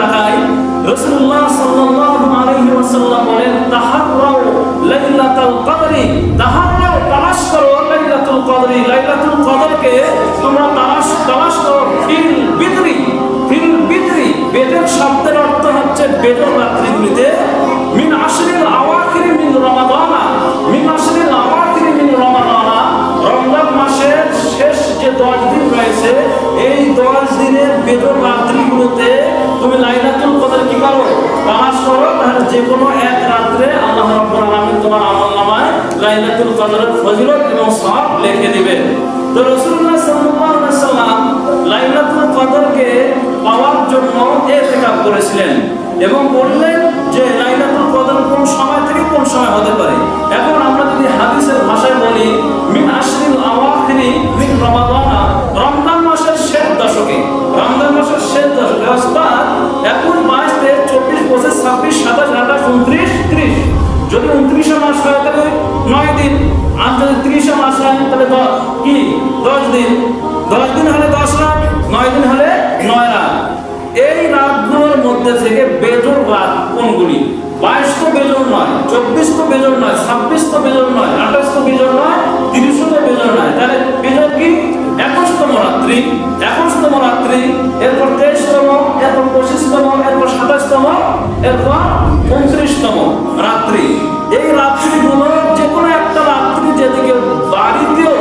তাকাই, রাসূলুল্লাহ সাল্লাল্লাহু আলাইহি ওয়াসাল্লাম বলেন, তাহাররাউ লাইলাতুল কদরি, তাহাররাউ তালাশ করো লাইলাতুল কদরি, লাইলাতুল কদরকে তোমরা তালাশ করো ফিল বিদরি, ফিল বিদরি, বেদের শব্দের অর্থ হচ্ছে বেদের রাত্রিগুলিতে, মিন আশরিল আওয়াখিরি মিন রমাদানা, মিন আশরিল আওয়াখিরি মিন রমাদানা, রমজান মাসের শেষ যে 10 দিন রয়েছে, এই 10 দিনের বেদের রাত্রিগুলোতে তুমি লাইলাতুল কদর কি করো, তালাশ করো, তাহলে যে কোনো এক রাত্রে আল্লাহ রাব্বুল আলামিন তোমার আমলনামায় লাইলাতুল কদরের ফজিলত এবং সওয়াব লিখে দিবেন। তো রাসূলুল্লাহ সাল্লাল্লাহু আলাইহি ওয়াসাল্লাম লাইলাতুল কদরকে পাওয়ার জন্য ইতিকাফ করেছিলেন এবং বললেন যে লাইলাতুল কদর কোন সময় থেকে কোন সময় হতে পারে। এখন আমরা যদি হাদিসের ভাষায় বলি, মিন আশরিল আওয়াখিরি মিন রমাদানা, রমজান মাসের শেষ দশকে, রমজান মাসের শেষ দশকে অর্থাৎ 21, 22, 23, 24, 26, 27, 28, 29, 30, যদি 29 মাস হয় তাহলে 9 দিন, আর যদি 30 মাস হয় তাহলে কি 10 দিন, 10 দিন হলে 10 রাত, 9 দিন হলে 9 রাত। এই রাতগুলোর মধ্যে থেকে বেজোড় রাত কোনগুলি? 22 তো বেজোড় নয়, 24 তো বেজোড় নয়, 26 তো বেজোড় নয়, 28 তো বেজোড় নয়, 30 তো বেজোড় নয়, তাহলে বেজোড় কি? 21তম রাত্রি, 21তম রাত্রি, এরপর 23তম, এরপর 25তম, এরপর 27তম, এরপর 29তম রাত্রি। এই রাত্রিগুলো যে কোনো একটা রাত্রি যেদিকে বাড়িতেও,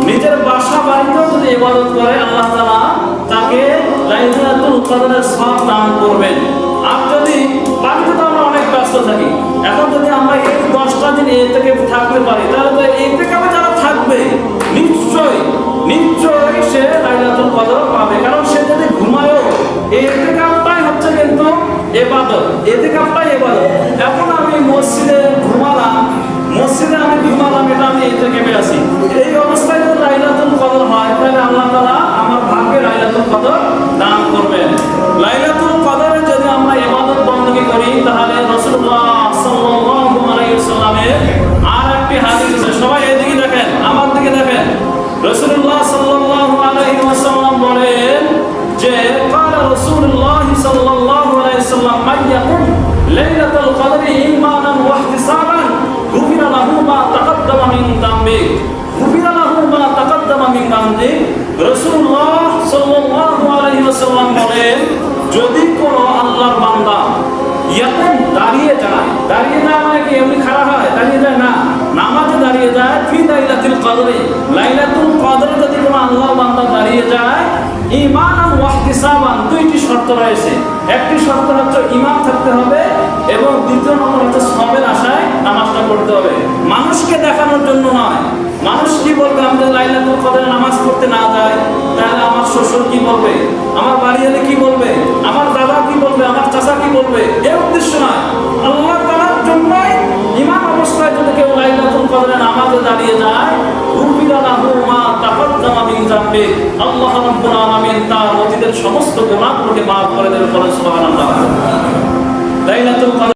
নিজের বাসা বাড়িতেও যদি ইবাদত করে আল্লাহ তাআলা তাকে লাইলাতুল কদরের সওয়াব দান করবেন। আর যদি বাড়িতে তো আমরা অনেক ব্যস্ত থাকি, এখন যদি আমরা এই 10টা দিন থেকে থাকতে পারি, তাহলে তো থেকে যারা থাকবে নিশ্চয়ই সে লাইলাতুল কদর পাবে। কারণ সে যদি ঘুমায়ও, এই ইতিকাফটাই হচ্ছে কিন্তু ইবাদত, ইতিকাফটাই ইবাদত। এখন আমি মসজিদে আমি ঘুমালাম, এটা আমি ইতিকাফে আছি, এই অবস্থায় যদি লাইলাতুল কদর হয় তাহলে আল্লাহ তাআলা আমার ভাগ্যে লাইলাতুল কদর দান করবেন। লাইলাতুল কদরে যদি আমরা ইবাদত বندگی করি, তাহলে রাসূলুল্লাহ সাল্লাল্লাহু আলাইহি ওয়াসাল্লামের আর একটি হাদিস আছে, সবাই এদিকে দেখেন, আমার দিকে দেখেন। রাসূলুল্লাহ সাল্লাল্লাহু আলাইহি ওয়াসাল্লাম বলেন যে, قال رسول الله صلى الله عليه وسلم من يقم ليلة القدر إيمانا واحتسابا غفر له ما تقدم من ذنبه، غفر له ما تقدم من ذنبه। রাসূলুল্লাহ সাল্লাল্লাহু আলাইহি ওয়াসাল্লাম বলেন, যদি কোন আল্লাহর বান্দা ইয়াকুম দাঁড়িয়ে যায়, দাঁড়িয়ে না মানে কি এমনি খাড়া হয়, দাঁড়িয়ে যায় না, নামাজে দাঁড়িয়ে যায়, ফি লাইলাতুল কদরে, লাইলাতুল কদরে যদি কোন আল্লাহর বান্দা দাঁড়িয়ে যায়, ঈমানান ওয়া ইহতিসাবান, দুইটি শর্ত রয়েছে। একটি শর্ত হচ্ছে ঈমান থাকতে হবে এবং দ্বিতীয় নম্বর হচ্ছে সওয়াবের আশায় নামাজটা পড়তে হবে। মানুষকে দেখানোর জন্য নয়। মানুষ কি বলবে, আমি যদি লাইলাতুল কদরে নামাজ পড়তে না যাই তাহলে আমার শ্বশুর কি বলবে, আমার বাড়িওয়ালা কি বলবে, আমার দাদা কি বলবে, আমার চাচা কি বলবে, এই উদ্দেশ্য নয়। আল্লাহ তাআলার জন্যই ঈমান অবস্থায় যদি কেউ লাইলাতুল কদরে নামাজে দাঁড়িয়ে যায়, গুফিরা লাহু মা তাকাদ্দামা মিন যামবি, আল্লাহ রাব্বুল আলামিন তার অতীতের সমস্ত গুনাহগুলোকে মাফ করে দেবেন। সুবহানাল্লাহ। লাইলাতুল